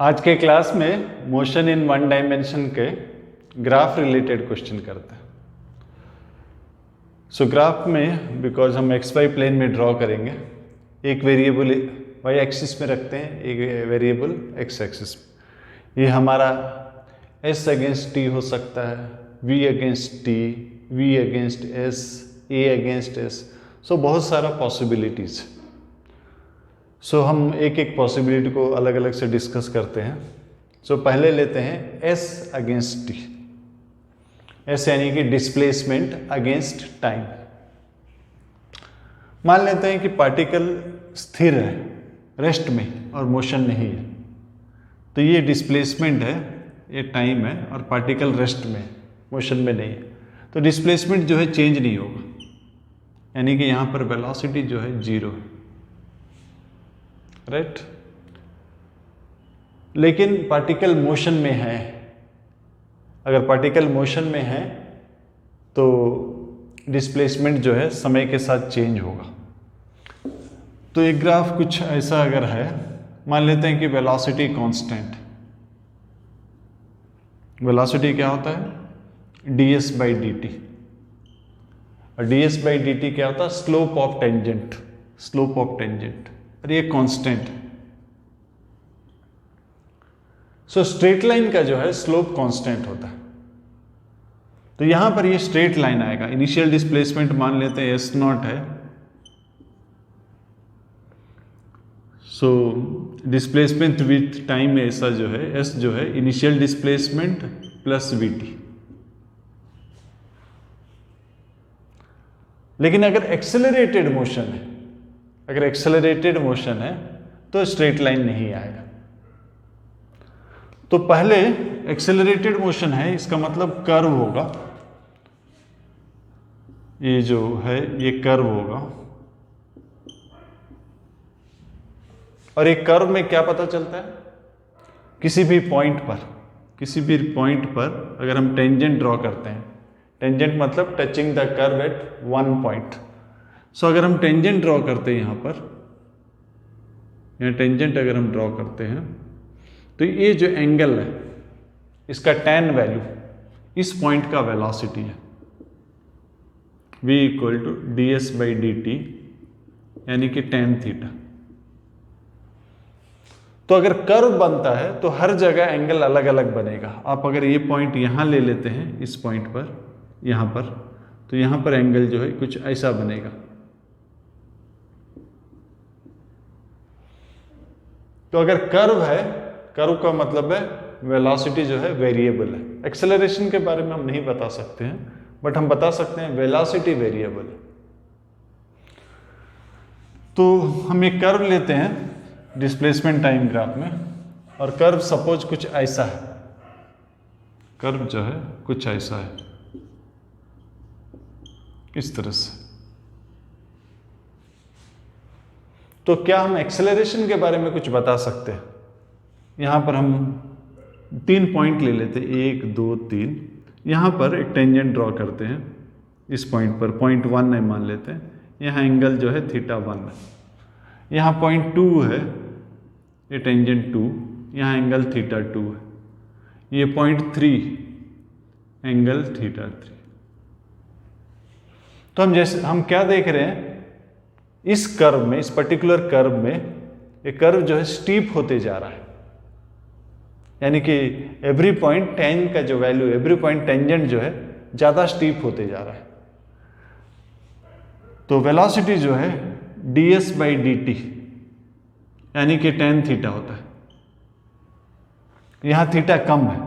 आज के क्लास में मोशन इन वन डायमेंशन के ग्राफ रिलेटेड क्वेश्चन करते हैं। सो ग्राफ में बिकॉज हम एक्स वाई प्लेन में ड्रॉ करेंगे, एक वेरिएबल वाई एक्सिस में रखते हैं, एक वेरिएबल एक्स एक्सिस में। ये हमारा एस अगेंस्ट टी हो सकता है, V against T, V against S, A against S. So बहुत सारा पॉसिबिलिटीज। सो हम एक एक पॉसिबिलिटी को अलग अलग से डिस्कस करते हैं। सो पहले लेते हैं एस अगेंस्ट टी। एस यानी कि डिस्प्लेसमेंट अगेंस्ट टाइम। मान लेते हैं कि पार्टिकल स्थिर है, रेस्ट में और मोशन नहीं है, तो ये डिस्प्लेसमेंट है, ये टाइम है, और पार्टिकल रेस्ट में, मोशन में नहीं है। तो डिस्प्लेसमेंट जो है चेंज नहीं होगा, यानी कि यहाँ पर वेलोसिटी जो है जीरो है, राइट। लेकिन पार्टिकल मोशन में है। अगर पार्टिकल मोशन में है तो डिस्प्लेसमेंट जो है समय के साथ चेंज होगा। तो एक ग्राफ कुछ ऐसा अगर है, मान लेते हैं कि वेलोसिटी कांस्टेंट। वेलोसिटी क्या होता है? ds by d T. और ds बाई डी टी क्या होता है? Slope of tangent. Slope of tangent, और ये कांस्टेंट है। सो स्ट्रेट लाइन का जो है स्लोप कांस्टेंट होता है। तो यहां पर ये स्ट्रेट लाइन आएगा। इनिशियल डिस्प्लेसमेंट मान लेते हैं एस नॉट है। सो डिस्प्लेसमेंट विथ टाइम ऐसा जो है, एस जो है initial displacement plus we T. लेकिन अगर एक्सेलरेटेड मोशन है, अगर एक्सेलरेटेड मोशन है तो स्ट्रेट लाइन नहीं आएगा। तो पहले एक्सेलरेटेड मोशन है, इसका मतलब कर्व होगा। ये जो है ये कर्व होगा, और एक कर्व में क्या पता चलता है? किसी भी पॉइंट पर अगर हम टेंजेंट ड्रॉ करते हैं, टेंजेंट मतलब touching the curve at one point. So अगर हम टेंजेंट ड्रॉ करते हैं यहाँ टेंजेंट अगर हम ड्रॉ करते हैं, तो ये जो एंगल है इसका tan वैल्यू इस पॉइंट का वेलोसिटी है, v equal to d s by d t, यानी कि tan थीटा। तो अगर कर्व बनता है तो हर जगह एंगल अलग अलग बनेगा। आप अगर ये पॉइंट यहां ले लेते हैं, इस पॉइंट पर, यहां पर, तो यहां पर एंगल जो है कुछ ऐसा बनेगा। तो अगर कर्व है, कर्व का मतलब है वेलोसिटी जो है वेरिएबल है। एक्सेलरेशन के बारे में हम नहीं बता सकते हैं, बट हम बता सकते हैं वेलोसिटी वेरिएबल है। तो हम एक कर्व लेते हैं डिस्प्लेसमेंट टाइम ग्राफ में, और कर्व सपोज कुछ ऐसा है। कर्व जो है कुछ ऐसा है, इस तरह से। तो क्या हम एक्सेलरेशन के बारे में कुछ बता सकते हैं? यहां पर हम 3 पॉइंट ले लेते हैं, 1 2 3। यहां पर एक टेंजेंट ड्रॉ करते हैं, इस पॉइंट पर पॉइंट 1 है मान लेते हैं। यहां एंगल जो है थीटा 1 है। यहां पॉइंट 2 है, ये टेंजेंट 2, यहां एंगल थीटा 2 है। ये पॉइंट 3, एंगल थीटा 3। तो हम क्या देख रहे हैं? इस कर्व में, इस पर्टिकुलर कर्व में, ये कर्व जो है स्टीप होते जा रहा है, यानी कि एवरी पॉइंट tan का जो वैल्यू, एवरी पॉइंट टेंजेंट जो है ज्यादा स्टीप होते जा रहा है। तो वेलोसिटी जो है ds बाई डी टी, यानी कि tan थीटा होता है। यहां थीटा कम है,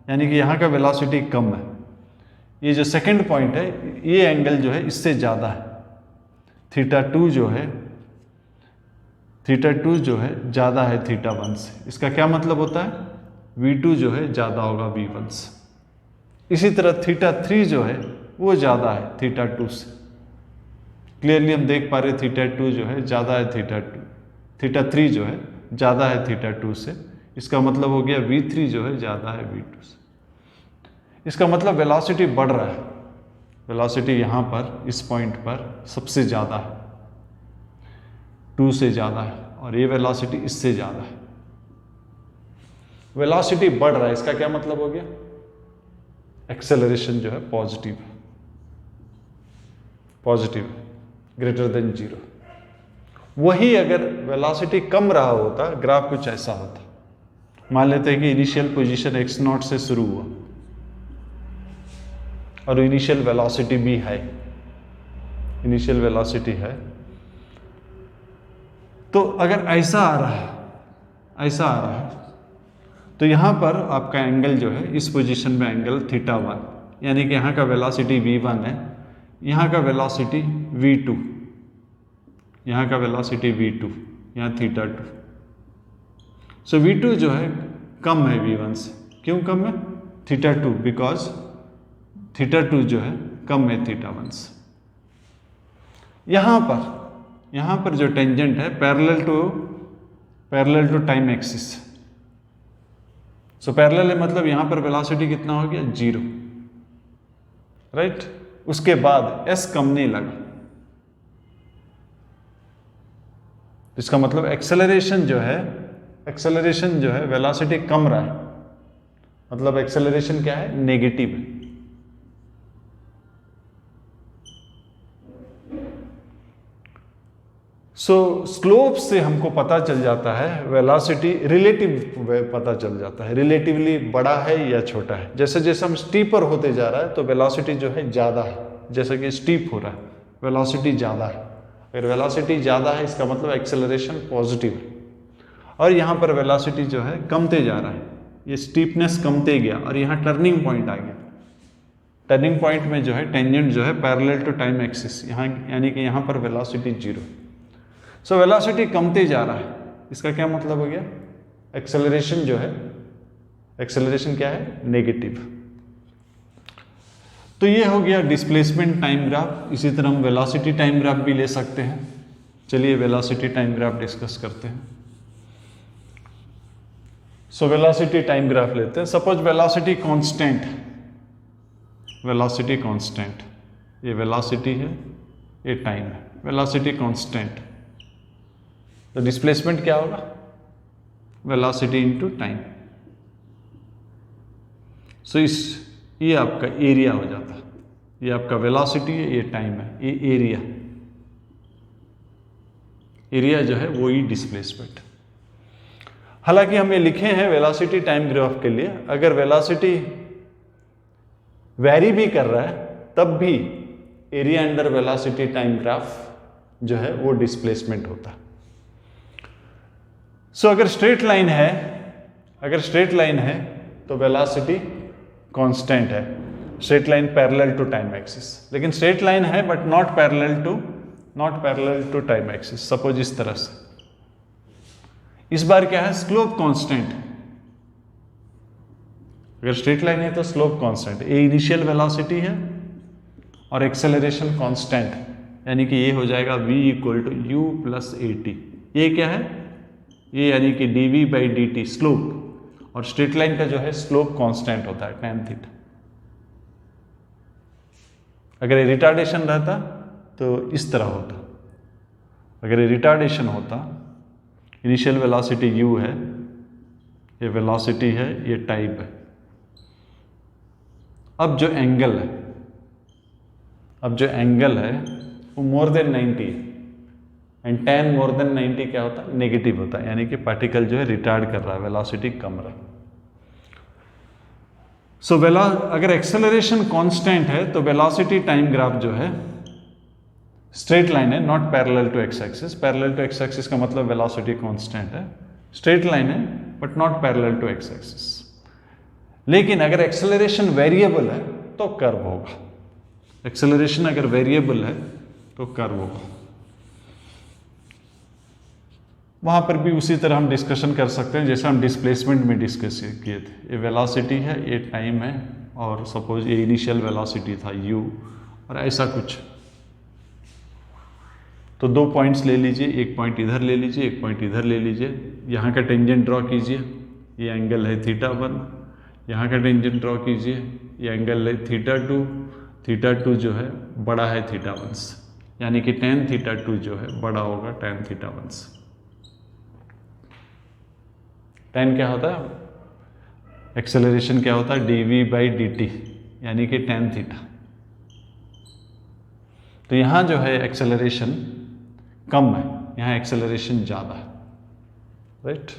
यानी कि यहां का वेलोसिटी कम है। ये जो सेकंड पॉइंट है, ये एंगल जो है इससे ज्यादा है। थीटा 2 जो है ज्यादा है थीटा 1 से। इसका क्या मतलब होता है? v2 जो है ज्यादा होगा v1 से। इसी तरह थीटा 3 जो है वो ज्यादा है थीटा 2 से। क्लियरली हम देख पा रहे थीटा 2 जो है ज्यादा है थीटा 3 जो है ज्यादा है थीटा 2 से। इसका मतलब हो गया v3 जो है ज्यादा है v2 से। इसका मतलब वेलोसिटी बढ़ रहा है। वेलोसिटी यहां पर इस पॉइंट पर सबसे ज्यादा है, 2 से ज्यादा है, और ये वेलोसिटी इससे ज्यादा है। वेलोसिटी बढ़ रहा है, इसका क्या मतलब हो गया? एक्सेलरेशन जो है पॉजिटिव है, पॉजिटिव ग्रेटर देन 0। वही अगर वेलोसिटी कम रहा होता, ग्राफ कुछ ऐसा होता। मान लेते हैं कि इनिशियल पोजीशन x0 से शुरू हुआ और इनिशियल वेलोसिटी भी है, इनिशियल वेलोसिटी है, तो अगर ऐसा आ रहा है, ऐसा आ रहा है, तो यहां पर आपका एंगल जो है इस पोजीशन में एंगल θ1, यानी कि यहां का वेलोसिटी v1 है, यहां का वेलोसिटी v2, यहां का वेलोसिटी v2, यहां θ2। सो v2 जो है कम है v1 से। क्यों कम है? θ2, बिकॉज θ2 जो है कम है θ1 से। यहां पर जो टेंजेंट है parallel to time axis. So parallel है मतलब यहां पर वेलोसिटी कितना हो गया? 0, राइट। उसके बाद s कम नहीं लगा, इसका मतलब एक्सेलरेशन जो है वेलोसिटी कम रहा है, मतलब एक्सेलरेशन क्या है? नेगेटिव है। सो स्लोप से हमको पता चल जाता है वेलोसिटी, रिलेटिव पता चल जाता है, रिलेटिवली बड़ा है या छोटा है। जैसे जैसे हम स्टीपर होते जा रहा है तो वेलोसिटी जो है ज़्यादा है, जैसे कि स्टीप हो रहा है वेलोसिटी ज़्यादा है। अगर वेलोसिटी ज़्यादा है इसका मतलब एक्सेलरेशन पॉजिटिव है। और यहाँ पर वेलोसिटी जो है कमते जा रहा है, ये स्टीपनेस कमते गया और यहाँ टर्निंग पॉइंट आ गया। टर्निंग पॉइंट में जो है टेंजेंट जो है पैरेलल टू टाइम एक्सिस, यहाँ यानी कि यहाँ पर वेलोसिटी 0। सो वेलोसिटी कमते जा रहा है, इसका क्या मतलब हो गया? एक्सेलरेशन जो है, एक्सेलरेशन क्या है? नेगेटिव। तो ये हो गया डिस्प्लेसमेंट टाइम ग्राफ। इसी तरह हम वेलोसिटी टाइम ग्राफ भी ले सकते हैं। चलिए वेलोसिटी टाइम ग्राफ डिस्कस करते हैं। सो वेलोसिटी टाइम ग्राफ लेते हैं। Suppose velocity constant, velocity constant, ये वेलोसिटी है, ये टाइम है, वेलोसिटी कांस्टेंट। तो डिस्प्लेसमेंट क्या होगा? Velocity into time. सो ये आपका एरिया हो जाता है, ये आपका वेलोसिटी है, ये टाइम है, ये एरिया, एरिया जो है वो ही डिस्प्लेसमेंट। हालांकि हम ये लिखे हैं वेलोसिटी टाइम ग्राफ के लिए, अगर वेलोसिटी वैरी भी कर रहा है तब भी area under velocity time graph जो है वो डिस्प्लेसमेंट होता है। सो अगर स्ट्रेट लाइन है तो वेलोसिटी कांस्टेंट है, straight line parallel to time axis. लेकिन स्ट्रेट लाइन है but not parallel to time axis. Suppose इस तरह से, इस बार क्या है? Slope constant. अगर स्ट्रेट लाइन है तो स्लोप कांस्टेंट, ये इनिशियल वेलोसिटी है और एक्सेलरेशन कांस्टेंट, यानी कि ये हो जाएगा v = u + at। ये क्या है? ये यानी कि dv/dt स्लोप, और स्ट्रेट लाइन का जो है स्लोप कांस्टेंट होता है tan थीटा। अगर ये रिटार्डेशन रहता तो इस तरह होता। अगर ये रिटार्डेशन होता, इनिशियल वेलोसिटी u है, ये वेलोसिटी है, ये टाइम है। अब जो एंगल है वो मोर देन 90 है, एंड tan मोर देन 90 क्या होता है? नेगेटिव होता है, यानी कि पार्टिकल जो है रिटार्ड कर रहा है, वेलोसिटी कम रहा है। सो अगर एक्सेलरेशन कांस्टेंट है तो वेलोसिटी टाइम ग्राफ जो है स्ट्रेट लाइन है, not parallel to x axis. Parallel to x axis का मतलब वेलोसिटी कांस्टेंट है, स्ट्रेट लाइन है but not parallel to x axis. लेकिन अगर एक्सेलरेशन वेरिएबल है तो कर्व होगा। एक्सेलरेशन अगर वेरिएबल है तो कर्व होगा। वहाँ पर भी उसी तरह हम डिस्कशन कर सकते हैं जैसे हम डिस्प्लेसमेंट में डिस्कस किए थे। ये वेलोसिटी है, ये टाइम है, और सपोज ये इनिशियल वेलोसिटी था u, और ऐसा कुछ। तो 2 पॉइंट्स ले लीजिए, एक पॉइंट इधर ले लीजिए, एक पॉइंट इधर ले लीजिए। यहाँ का टेंजेंट ड्रॉ कीजिए, ये एंगल है θ1। यहाँ का टेंजेंट ड्रॉ कीजिए, ये एंगल है θ2। θ2 जो है बड़ा है θ1 से, यानी कि tan θ2 जो है बड़ा होगा tan θ1 से। tan क्या होता है? एक्सेलरेशन क्या होता है, dv/dt, यानी कि tan थीटा। तो यहाँ जो है एक्सेलरेशन कम है, यहाँ एक्सेलरेशन ज़्यादा है, right.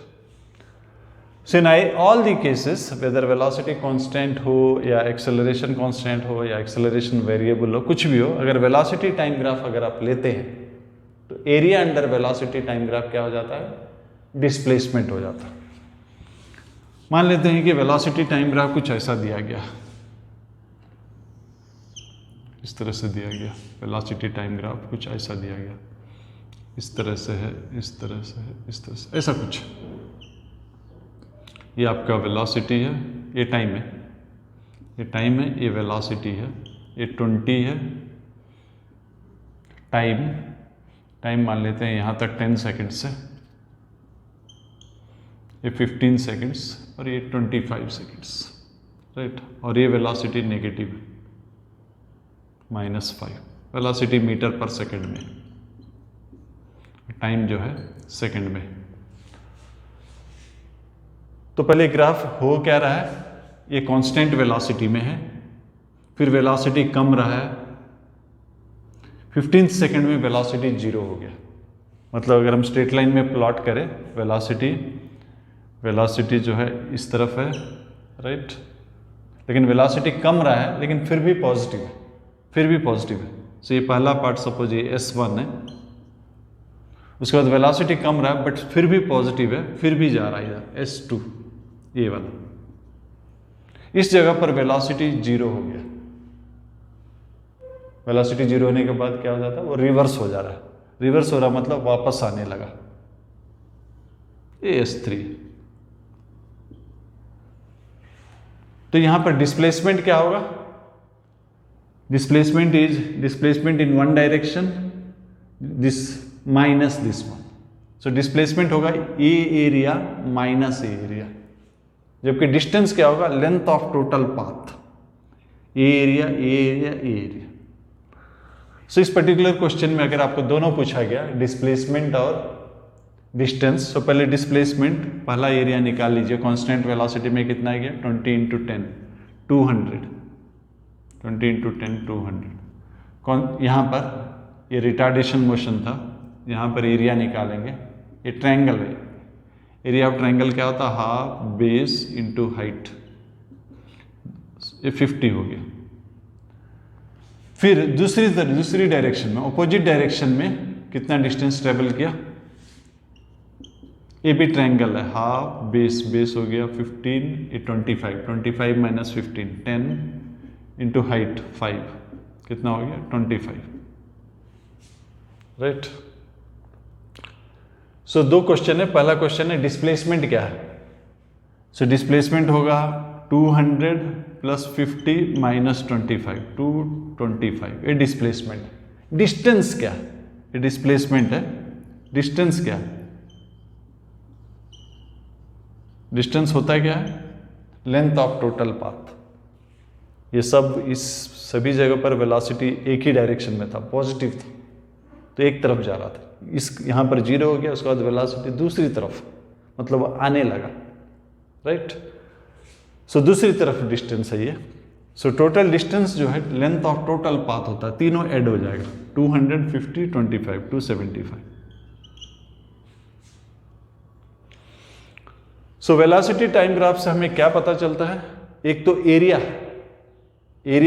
So in all the cases whether velocity constant हो या एक्सेलरेशन कांस्टेंट हो या एक्सेलरेशन वेरिएबल हो, कुछ भी हो, अगर वेलोसिटी टाइम ग्राफ अगर आप लेते हैं तो area under velocity time graph क्या हो जाता है, डिस्प्लेसमेंट हो जाता है। मान लेते हैं कि वेलोसिटी टाइम ग्राफ कुछ ऐसा दिया गया, इस तरह से दिया गया, वेलोसिटी टाइम ग्राफ कुछ ऐसा दिया गया, इस तरह से है, इस तरह से है, इस तरह से, ऐसा कुछ। ये आपका वेलोसिटी है, ये टाइम है, ये टाइम है, ये वेलोसिटी है, ये 20 है टाइम, टाइम मान लेते हैं यहाँ तक 10 सेकेंड्स है, ये 15 सेकेंड्स और ये 25 सेकेंड्स, राइट। और ये वेलोसिटी नेगेटिव है, -5, वेलोसिटी मीटर पर सेकेंड में, टाइम जो है सेकेंड में। तो पहले ग्राफ हो क्या रहा है, ये कांस्टेंट वेलोसिटी में है, फिर वेलोसिटी कम रहा है, 15 सेकेंड में वेलोसिटी 0 हो गया। मतलब अगर हम स्ट्रेट लाइन में प्लॉट करें, वेलोसिटी जो है इस तरफ है, राइट, लेकिन वेलोसिटी कम रहा है, लेकिन फिर भी पॉजिटिव है, फिर भी पॉजिटिव है। तो ये पहला पार्ट सपोज ये S1 है, उसके बाद वेलोसिटी कम रहा है बट फिर भी पॉजिटिव है, फिर भी जा रहा है इधर S2, ये वाला। इस जगह पर वेलोसिटी 0 हो गया। वेलोसिटी 0 होने के बाद क्या हो जाता है, वो रिवर्स हो जा रहा है, रिवर्स हो रहा मतलब वापस आने लगा, ये S3। तो यहां पर डिस्प्लेसमेंट क्या होगा, displacement is displacement in one direction, this minus this one. So displacement होगा A area minus A area, जबकि डिस्टेंस क्या होगा, length of total path, A area A area A area. So इस पर्टिकुलर क्वेश्चन में अगर आपको दोनों पूछा गया, डिस्प्लेसमेंट और डिस्टेंस, तो पहले डिस्प्लेसमेंट, पहला एरिया निकाल लीजिए, कांस्टेंट वेलोसिटी में कितना आ गया, 20 × 10 200, 20 × 10 200। यहाँ पर ये रिटार्डेशन मोशन था, यहाँ पर एरिया निकालेंगे, ये ट्रायंगल है, एरिया ऑफ ट्रायंगल क्या होता है, हाफ बेस इंटू हाइट, ये 50 हो गया। फिर दूसरी डायरेक्शन में, ऑपोजिट डायरेक्शन में कितना डिस्टेंस ट्रेवल किया, ये भी ट्रायंगल है, हाफ बेस हो गया 15, ये 25 माइनस 15 10 इंटू हाइट 5, कितना हो गया 25, राइट। सो दो क्वेश्चन है, पहला क्वेश्चन है डिस्प्लेसमेंट क्या है। सो डिस्प्लेसमेंट होगा 200 + 50 - 25 225, ये डिस्प्लेसमेंट। डिस्टेंस क्या है, ये डिस्प्लेसमेंट है, डिस्टेंस क्या है, डिस्टेंस होता है क्या है, लेंथ ऑफ टोटल पाथ। ये सब इस सभी जगह पर वेलोसिटी एक ही डायरेक्शन में था, पॉजिटिव था, तो एक तरफ जा रहा था, इस यहाँ पर 0 हो गया, उसके बाद वेलोसिटी दूसरी तरफ, मतलब आने लगा, राइट। सो दूसरी तरफ डिस्टेंस है ये। सो टोटल डिस्टेंस जो है लेंथ ऑफ टोटल पाथ होता है, तीनों ऐड हो जाएगा, 250 25 275। सो वेलोसिटी टाइम ग्राफ से हमें क्या पता चलता है, एक तो एरिया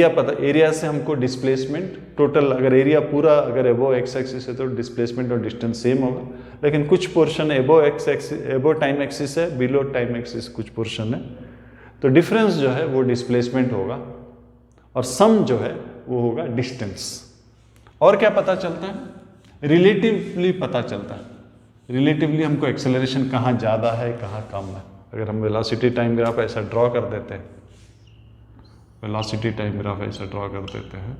पता, एरिया से हमको डिस्प्लेसमेंट टोटल, अगर एरिया पूरा अगर एबो एक्स एक्सिस है तो डिस्प्लेसमेंट और डिस्टेंस सेम होगा, लेकिन कुछ पोर्शन एबो एक्स एक्सिस, एबो टाइम एक्सिस है, बिलो टाइम एक्सिस कुछ पोर्शन है, तो डिफरेंस जो है वो डिस्प्लेसमेंट होगा और सम जो है वो होगा डिस्टेंस। और क्या पता चलता है, रिलेटिवली पता चलता है, रिलेटिवली हमको एक्सेलरेशन कहाँ ज़्यादा है कहाँ कम है। अगर हम वेलोसिटी टाइम ग्राफ ऐसा ड्रॉ कर देते हैं, वेलोसिटी टाइम ग्राफ ऐसा ड्रॉ कर देते हैं,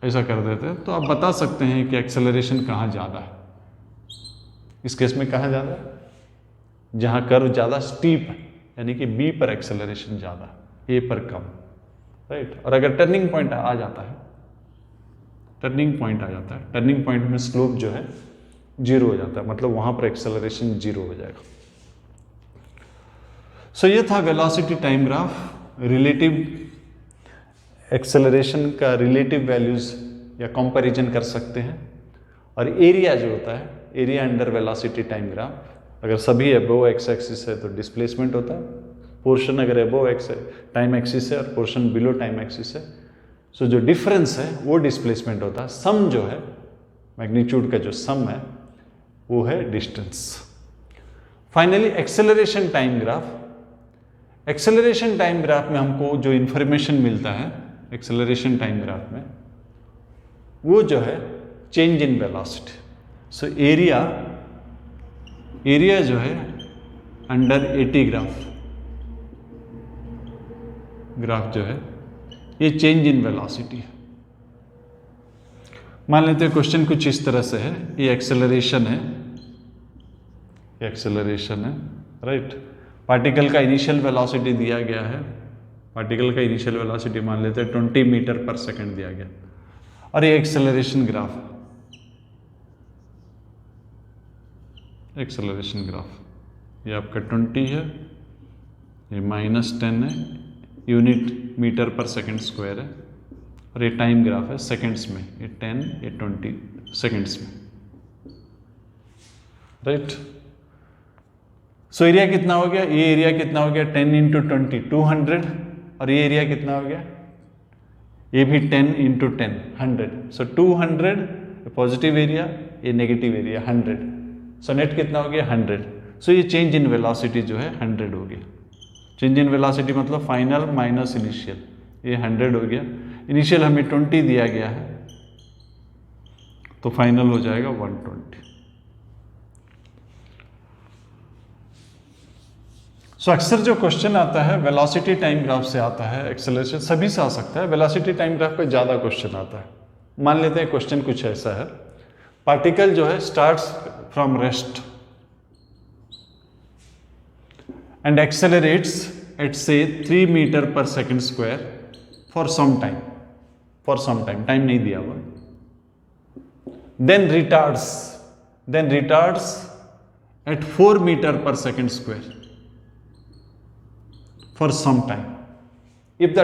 ऐसा कर देते हैं, तो आप बता सकते हैं कि एक्सेलरेशन कहाँ ज़्यादा है। इस केस में कहाँ ज़्यादा है, जहाँ कर्व ज़्यादा स्टीप है, यानी कि बी पर एक्सेलरेशन ज़्यादा है, ए पर कम, राइट। और अगर टर्निंग पॉइंट आ जाता है, टर्निंग पॉइंट में स्लोप जो है 0 हो जाता है, मतलब वहाँ पर एक्सेलरेशन 0 हो जाएगा। सो ये था velocity time graph. Relative acceleration का रिलेटिव वैल्यूज या कंपैरिजन कर सकते हैं। और एरिया जो होता है, area under velocity time graph, अगर सभी अबोव एक्स एक्सिस है तो डिस्प्लेसमेंट होता है, पोर्शन अगर अबोव एक्स टाइम एक्सिस है और पोर्शन बिलो टाइम एक्सिस है, सो जो डिफरेंस है वो डिस्प्लेसमेंट होता है। सम जो है, मैग्नीट्यूड का जो सम है वो है distance. Finally acceleration time graph. Acceleration time graph में हमको जो इंफॉर्मेशन मिलता है एक्सेलरेशन टाइम ग्राफ में, वो जो है change in velocity. So area जो है अंडर एटी ग्राफ जो है ये चेंज इन वेलोसिटी है। मान लेते हैं क्वेश्चन कुछ इस तरह से है, ये एक्सेलरेशन है, ये एक्सेलरेशन है, राइट। पार्टिकल का इनिशियल वेलोसिटी दिया गया है, पार्टिकल का इनिशियल वेलोसिटी मान लेते हैं 20 मीटर पर सेकंड दिया गया, और ये एक्सेलरेशन ग्राफ, एक्सेलरेशन ग्राफ ये आपका 20 है, ये -10 है, यूनिट मीटर पर सेकंड स्क्वायर है, और ये टाइम ग्राफ है सेकंड्स में, ये 10 ये 20 सेकंड्स में, राइट। सो एरिया कितना हो गया, ये एरिया कितना हो गया 10 इंटू 20 200, और ये एरिया कितना हो गया, ये भी 10 इंटू 10 100। सो 200 पॉजिटिव एरिया, ये नेगेटिव एरिया 100। सो नेट कितना हो गया 100। सो ये चेंज इन वेलोसिटी जो है 100 हो गया। चेंज इन वेलोसिटी मतलब फाइनल माइनस इनिशियल, ये 100 हो गया। इनिशियल हमें 20 दिया गया है तो फाइनल हो जाएगा 120। सो अक्सर जो क्वेश्चन आता है वेलोसिटी टाइम ग्राफ से आता है, एक्सेलरेशन सभी से आ सकता है, वेलोसिटी टाइम ग्राफ पे ज़्यादा क्वेश्चन आता है। मान लेते हैं क्वेश्चन कुछ ऐसा है, पार्टिकल जो है starts from rest and accelerates at से 3 मीटर पर second square for some time, time नहीं दिया हुआ, देन रिटार्ड्स एट 4 मीटर पर second square for some time. If the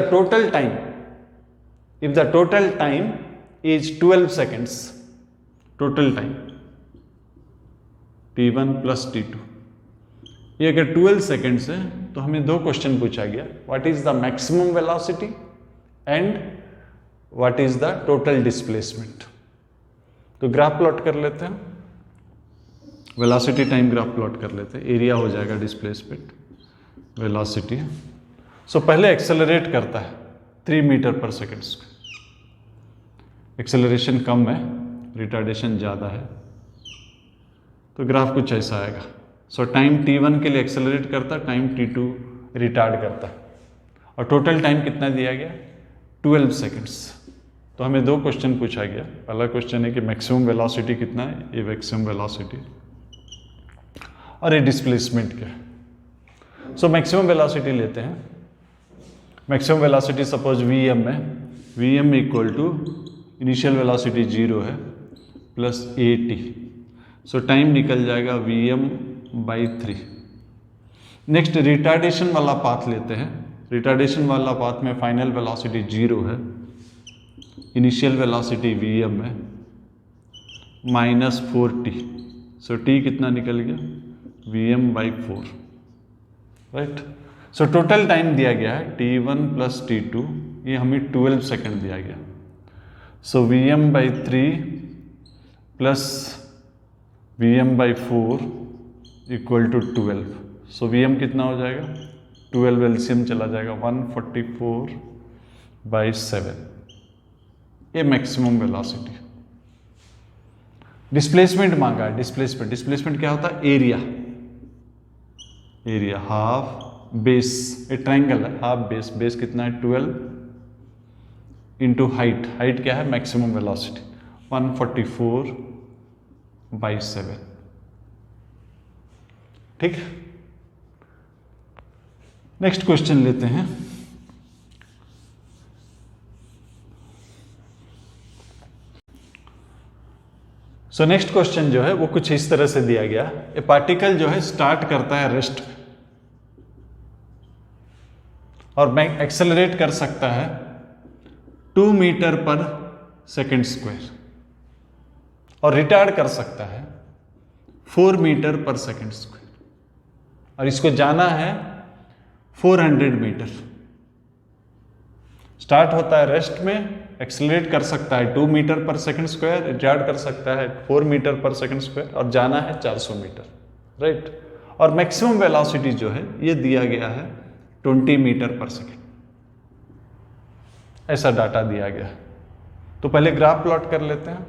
total time is 12 seconds, total time t1 plus t2, ये अगर 12 seconds है तो हमें दो क्वेश्चन पूछा गया, what is the maximum velocity and what is the total displacement. तो ग्राफ प्लॉट कर लेते हैं, वेलोसिटी टाइम ग्राफ प्लॉट कर लेते हैं। एरिया हो जाएगा डिस्प्लेसमेंट, वेलोसिटी। सो पहले एक्सेलरेट करता है 3 मीटर पर सेकेंड, एक्सेलरेशन कम है, रिटार्डेशन ज़्यादा है, तो ग्राफ कुछ ऐसा आएगा। सो टाइम t1 के लिए एक्सेलरेट करता है, टाइम t2 रिटार्ड करता है, और टोटल टाइम कितना दिया गया 12 सेकेंड्स। तो हमें दो क्वेश्चन पूछा गया। पहला क्वेश्चन है कि मैक्सिमम वेलोसिटी कितना है, ये मैक्सिमम वेलोसिटी, और ये डिस्प्लेसमेंट क्या है। सो मैक्सिमम वेलोसिटी लेते हैं। मैक्सिमम वेलोसिटी सपोज वीएम है, VM equal to initial velocity 0 है प्लस AT। सो टाइम निकल जाएगा Vm/3। नेक्स्ट रिटार्डेशन वाला पाथ लेते हैं। रिटार्डेशन वाला पाथ में फाइनल वेलोसिटी 0 है, इनिशियल वेलोसिटी Vm है, -4t। सो t कितना निकल गया Vm/4, right. So total time दिया गया है t1 प्लस t2, ये हमें 12 सेकेंड दिया गया। So Vm/3 plus Vm/4 equal to 12। So Vm कितना हो जाएगा, 12 एलसीएम चला जाएगा 144/7, ये मैक्सिमम वेलोसिटी। डिस्प्लेसमेंट मांगा है, डिस्प्लेसमेंट क्या होता है, एरिया हाफ बेस, ये ट्रायंगल है, हाफ बेस कितना है 12 इंटू हाइट क्या है मैक्सिमम वेलोसिटी 144/7, ठीक। नेक्स्ट क्वेश्चन लेते हैं। सो नेक्स्ट क्वेश्चन जो है वो कुछ इस तरह से दिया गया। ये पार्टिकल जो है स्टार्ट करता है रेस्ट, और मैं एक्सेलरेट कर सकता है 2 मीटर पर सेकेंड स्क्वायर और रिटार्ड कर सकता है 4 मीटर पर सेकेंड स्क्वायर, और इसको जाना है 400 मीटर। स्टार्ट होता है रेस्ट में, एक्सेलरेट कर सकता है 2 मीटर पर सेकेंड स्क्वायर, रिटार्ड कर सकता है 4 मीटर पर सेकेंड स्क्वायर और जाना है 400 मीटर, राइट। और मैक्सिमम वेलोसिटी जो है ये दिया गया है 20 मीटर पर सेकेंड, ऐसा डाटा दिया गया है। तो पहले ग्राफ प्लॉट कर लेते हैं।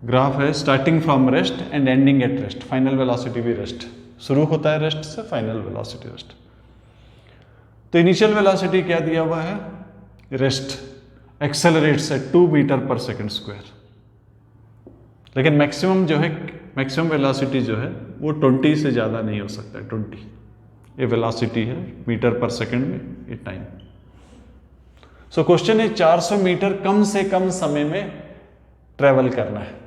ग्राफ है starting from rest and ending at rest, final velocity भी रेस्ट, शुरू होता है रेस्ट से, फाइनल वेलोसिटी रेस्ट। तो इनिशियल वेलोसिटी क्या दिया हुआ है, रेस्ट एक्सेलरेट्स एट 2 मीटर पर सेकेंड स्क्वायर, लेकिन मैक्सिमम जो है, मैक्सिमम वेलोसिटी जो है वो 20 से ज़्यादा नहीं हो सकता है। 20 ये वेलोसिटी है मीटर पर सेकेंड में, ये टाइम। सो क्वेश्चन है 400 मीटर कम से कम समय में ट्रेवल करना है।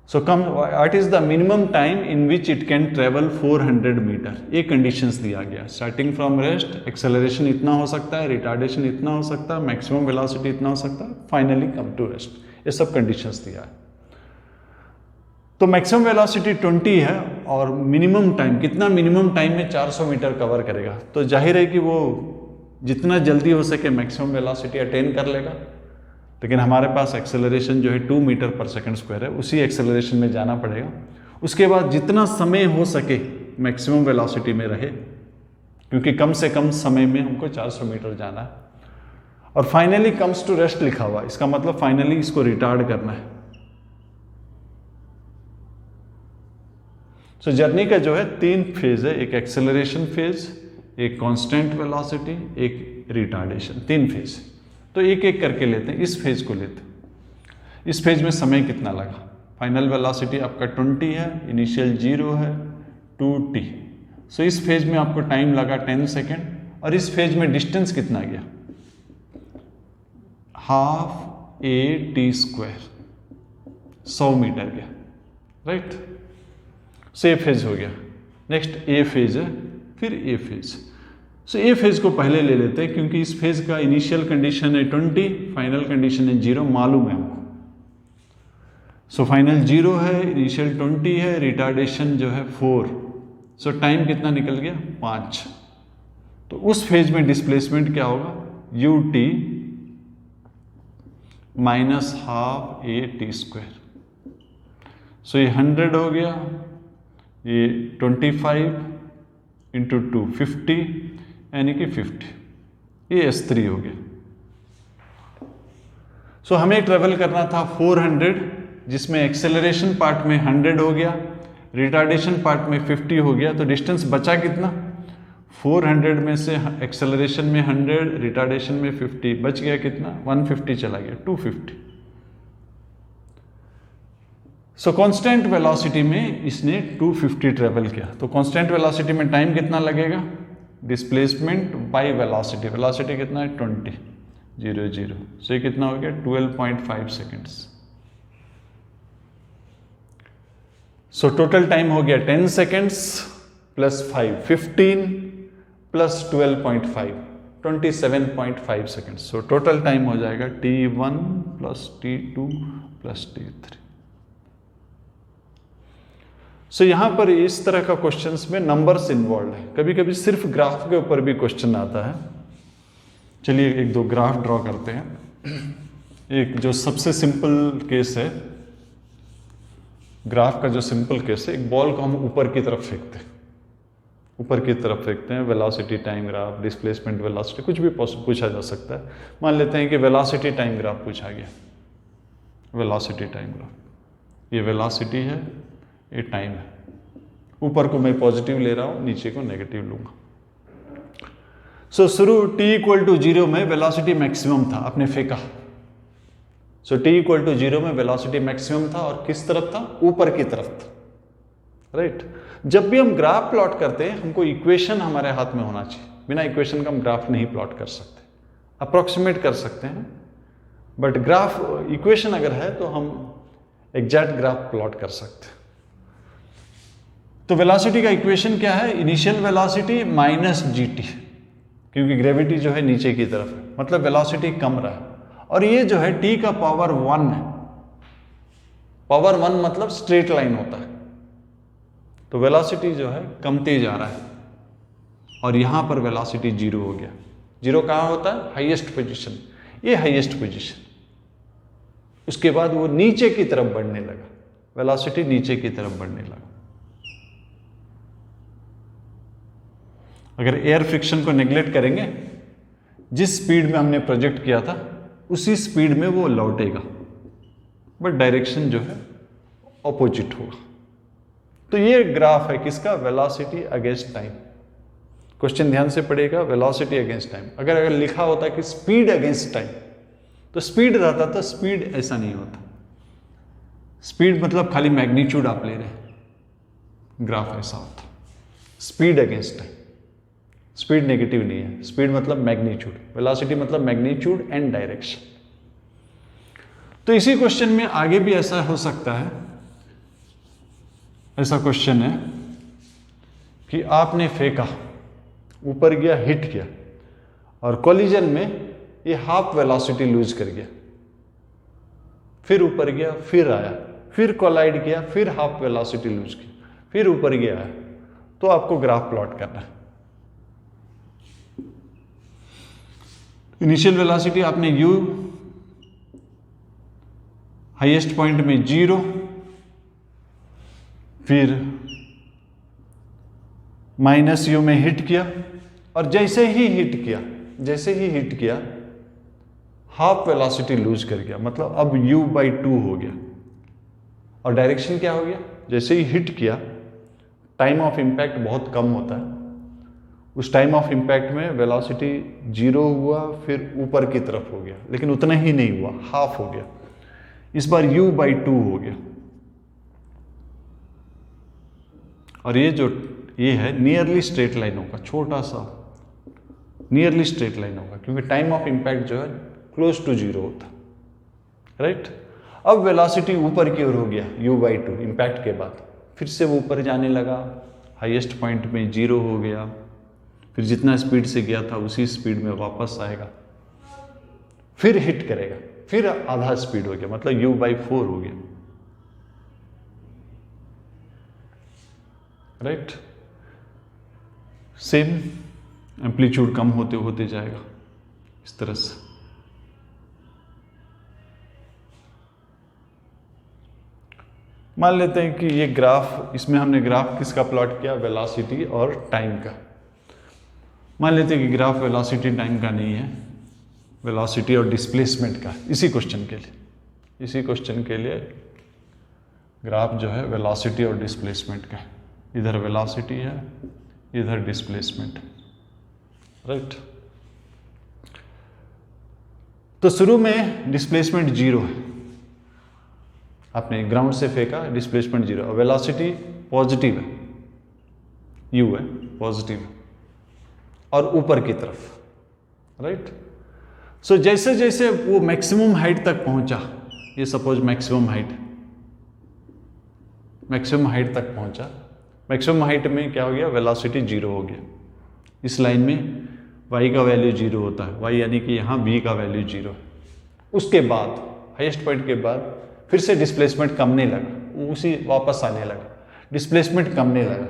So come, what is the minimum time in which it can travel 400 meter, ये कंडीशंस दिया गया। स्टार्टिंग फ्रॉम रेस्ट, एक्सेलरेशन इतना हो सकता है, रिटार्डेशन इतना हो सकता है, मैक्सिमम वेलोसिटी इतना हो सकता है, फाइनली कम टू रेस्ट, ये सब कंडीशंस दिया है। तो मैक्सिमम वेलोसिटी 20 है और मिनिमम टाइम कितना, मिनिमम टाइम में 400 मीटर कवर करेगा। तो जाहिर है कि वो जितना जल्दी हो सके मैक्सिमम वेलोसिटी अटेन कर लेगा, लेकिन हमारे पास एक्सेलरेशन जो है 2 मीटर पर सेकेंड स्क्वायर है, उसी एक्सेलरेशन में जाना पड़ेगा। उसके बाद जितना समय हो सके मैक्सिमम वेलोसिटी में रहे, क्योंकि कम से कम समय में हमको 400 मीटर जाना है। और फाइनली कम्स टू रेस्ट लिखा हुआ, इसका मतलब फाइनली इसको रिटार्ड करना है। सो जर्नी का जो है 3 फेज है, एक एक्सेलरेशन फेज, एक कांस्टेंट वेलोसिटी, एक रिटार्डेशन, 3 फेज। तो एक एक करके लेते हैं। इस फेज को लेते हैं। इस फेज में समय कितना लगा, फाइनल वेलोसिटी आपका 20 है, इनिशियल 0 है, 2t। सो इस फेज में आपको टाइम लगा 10 सेकेंड, और इस फेज में डिस्टेंस कितना गया, half a t square, 100 metre गया, राइट। सो ए फेज हो गया। नेक्स्ट ए फेज है, फिर A phase. So A phase को पहले ले लेते हैं, क्योंकि इस फेज का इनिशियल कंडीशन है 20, फाइनल कंडीशन है 0, मालूम है हमको। सो फाइनल 0 है, इनिशियल 20 है, रिटार्डेशन जो है 4। सो टाइम कितना निकल गया, 5। तो उस फेज में डिस्प्लेसमेंट क्या होगा, ut minus half a t square. So ये 100 हो गया, ये 25 इंटू 2 50, यानी कि 50, ये S3 हो गया। सो हमें ट्रेवल करना था 400, जिसमें एक्सेलरेशन पार्ट में 100 हो गया, रिटार्डेशन पार्ट में 50 हो गया। तो डिस्टेंस बचा कितना, 400 में से एक्सेलरेशन में 100, रिटार्डेशन में 50, बच गया कितना, 150 चला गया, 250। सो कांस्टेंट वेलोसिटी में इसने 250 ट्रेवल किया। तो कांस्टेंट वेलोसिटी में टाइम कितना लगेगा, डिस्प्लेसमेंट बाय वेलोसिटी, वेलोसिटी कितना है 20, 0 0। सो ये कितना हो गया, 12.5 सेकेंड्स। सो टोटल टाइम हो गया 10 seconds plus 5 15 plus 12.5 27.5 seconds. So total time हो जाएगा t1 plus t2 plus t3। सो यहाँ पर इस तरह का क्वेश्चंस में नंबर्स इन्वॉल्व है, कभी कभी सिर्फ ग्राफ के ऊपर भी क्वेश्चन आता है। चलिए एक दो ग्राफ ड्रॉ करते हैं। एक जो सबसे सिंपल केस है, ग्राफ का जो सिंपल केस है, एक बॉल को हम ऊपर की तरफ फेंकते हैं, ऊपर की तरफ फेंकते हैं, velocity time graph, displacement velocity, कुछ भी पूछा जा सकता है। मान लेते हैं कि वेलोसिटी टाइम ग्राफ पूछा गया, वेलोसिटी टाइम ग्राफ, ये वेलोसिटी है, ये टाइम है। ऊपर को मैं पॉजिटिव ले रहा हूं, नीचे को नेगेटिव लूंगा। सो शुरू t इक्वल टू 0 में वेलोसिटी मैक्सिमम था, आपने फेंका। सो t इक्वल टू 0 में वेलोसिटी मैक्सिमम था, और किस तरफ था, ऊपर की तरफ था, राइट। जब भी हम ग्राफ प्लॉट करते हैं, हमको इक्वेशन हमारे हाथ में होना चाहिए, बिना इक्वेशन का हम ग्राफ नहीं प्लॉट कर सकते। अप्रोक्सीमेट कर सकते हैं, बट ग्राफ इक्वेशन अगर है तो हम एग्जैक्ट ग्राफ प्लॉट कर सकते हैं। तो वेलोसिटी का इक्वेशन क्या है, इनिशियल वेलोसिटी माइनस जीटी, क्योंकि ग्रेविटी जो है नीचे की तरफ है, मतलब वेलोसिटी कम रहा है। और ये जो है t का पावर 1 है, पावर 1 मतलब स्ट्रेट लाइन होता है, तो वेलोसिटी जो है कमते जा रहा है। और यहां पर वेलोसिटी 0 हो गया। 0 कहां होता है? हाईएस्ट पोजीशन, ये हाईएस्ट पोजीशन। उसके बाद वो नीचे की तरफ बढ़ने लगा, वेलोसिटी नीचे की तरफ बढ़ने लगा। अगर एयर फ्रिक्शन को नेग्लेक्ट करेंगे, जिस स्पीड में हमने प्रोजेक्ट किया था उसी स्पीड में वो लौटेगा, बट डायरेक्शन जो है ऑपोजिट होगा। तो ये ग्राफ है किसका? Velocity against time. क्वेश्चन ध्यान से पढ़ेगा, वेलोसिटी अगेंस्ट टाइम। अगर लिखा होता कि स्पीड अगेंस्ट टाइम, तो स्पीड रहता था, स्पीड ऐसा नहीं होता। स्पीड मतलब खाली मैग्नीट्यूड आप ले रहे हैं, ग्राफ ऐसा होता। Speed against time, speed negative नहीं है, स्पीड मतलब मैग्नीट्यूड, वेलोसिटी मतलब मैग्नीट्यूड एंड डायरेक्शन। तो इसी क्वेश्चन में आगे भी ऐसा हो सकता है। ऐसा क्वेश्चन है कि आपने फेंका, ऊपर गया, हिट किया, और कोलिजन में ये हाफ वेलोसिटी लूज कर गया, फिर ऊपर गया, फिर आया, फिर कोलाइड किया, फिर हाफ वेलोसिटी लूज किया, फिर ऊपर गया आया। तो आपको ग्राफ प्लॉट करना है। इनिशियल वेलोसिटी आपने u, हाईएस्ट पॉइंट में 0, फिर -u में हिट किया, और जैसे ही हिट किया हाफ वेलोसिटी लूज कर गया, मतलब अब u/2 हो गया। और डायरेक्शन क्या हो गया? जैसे ही हिट किया, टाइम ऑफ इंपैक्ट बहुत कम होता है, उस टाइम ऑफ इंपैक्ट में वेलोसिटी 0 हुआ, फिर ऊपर की तरफ हो गया, लेकिन उतना ही नहीं हुआ, हाफ हो गया। इस बार u/2 हो गया। और ये है नियरली स्ट्रेट लाइन होगा, छोटा सा नियरली स्ट्रेट लाइन होगा, क्योंकि टाइम ऑफ इंपैक्ट जो है क्लोज टू 0 होता, राइट। अब वेलोसिटी ऊपर की ओर हो गया u/2 इंपैक्ट के बाद, फिर से वो ऊपर जाने लगा, हाईएस्ट पॉइंट में 0 हो गया, फिर जितना स्पीड से गया था उसी स्पीड में वापस आएगा, फिर हिट करेगा, फिर आधा स्पीड हो गया, मतलब u/4 हो गया, राइट। सेम एम्पलीट्यूड कम होते होते जाएगा इस तरह से। मान लेते हैं कि ये ग्राफ, इसमें हमने ग्राफ किसका प्लॉट किया? वेलोसिटी और टाइम का। मान लेते हैं कि ग्राफ वेलोसिटी टाइम का नहीं है, वेलोसिटी और डिस्प्लेसमेंट का। इसी क्वेश्चन के लिए ग्राफ जो है वेलोसिटी और डिस्प्लेसमेंट का है। इधर वेलोसिटी है, इधर डिस्प्लेसमेंट, राइट। तो शुरू में डिस्प्लेसमेंट 0 है, आपने ग्राउंड से फेंका, डिस्प्लेसमेंट 0, और वेलोसिटी पॉजिटिव है, u है, पॉजिटिव है, और ऊपर की तरफ, राइट। सो जैसे जैसे वो मैक्सिमम हाइट तक पहुंचा, ये सपोज मैक्सिमम हाइट तक पहुंचा, मैक्सिमम हाइट में क्या हो गया? वेलोसिटी 0 हो गया। इस लाइन में y का वैल्यू 0 होता है, y यानी कि यहाँ v का वैल्यू 0 है। उसके बाद हाईएस्ट पॉइंट के बाद फिर से डिस्प्लेसमेंट कमने लगा, उसी वापस आने लगा, डिस्प्लेसमेंट कमने लगा,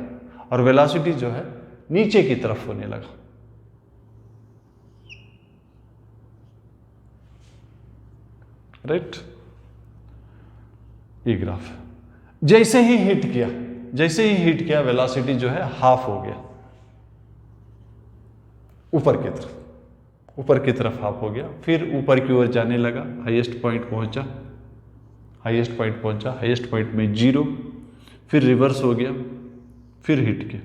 और वेलोसिटी जो है नीचे की तरफ होने लगा, राइट। ये ग्राफ है। जैसे ही हिट किया वेलोसिटी जो है हाफ हो गया, ऊपर की तरफ हाफ हो गया, फिर ऊपर की ओर जाने लगा, हाईएस्ट पॉइंट पहुंचा, हाईएस्ट पॉइंट में 0, फिर रिवर्स हो गया, फिर हिट किया,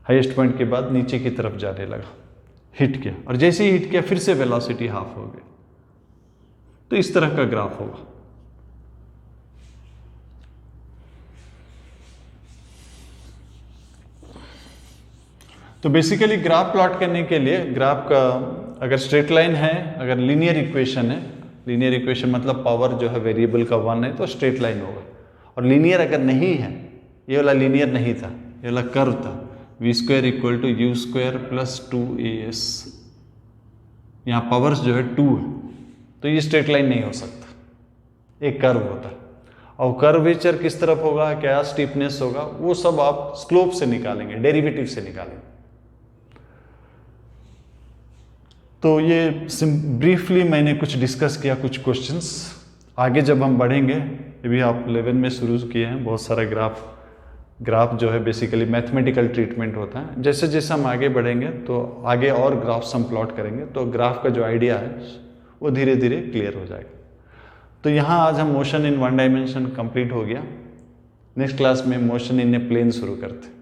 हाईएस्ट पॉइंट के बाद नीचे की तरफ जाने लगा, हिट किया, और जैसे ही हिट किया फिर से वेलोसिटी हाफ हो गई। तो इस तरह का ग्राफ होगा। तो बेसिकली ग्राफ प्लॉट करने के लिए, ग्राफ का अगर स्ट्रेट लाइन है, अगर लीनियर इक्वेशन है, लीनियर इक्वेशन मतलब पावर जो है वेरिएबल का 1 है, तो स्ट्रेट लाइन होगा। और लीनियर अगर नहीं है, ये वाला लीनियर नहीं था, ये वाला कर्व था, v square equal to u square plus 2as। यहाँ पावर्स जो है 2 है, तो ये स्ट्रेट लाइन नहीं हो सकता, एक कर्व होता है। और कर्वेचर किस तरफ होगा, क्या स्टीपनेस होगा, वो सब आप स्लोप से निकालेंगे, डेरिवेटिव से निकालेंगे। तो ये ब्रीफली मैंने कुछ डिस्कस किया, कुछ क्वेश्चंस। आगे जब हम बढ़ेंगे, अभी आप 11 में शुरू किए हैं, बहुत सारा ग्राफ जो है बेसिकली मैथमेटिकल ट्रीटमेंट होता है। जैसे जैसे हम आगे बढ़ेंगे तो आगे और ग्राफ्स हम प्लॉट करेंगे, तो ग्राफ का जो आइडिया है वो धीरे धीरे क्लियर हो जाएगा। तो यहाँ आज हम मोशन इन 1 डायमेंशन कंप्लीट हो गया। नेक्स्ट क्लास में मोशन इन ए प्लेन शुरू करते हैं।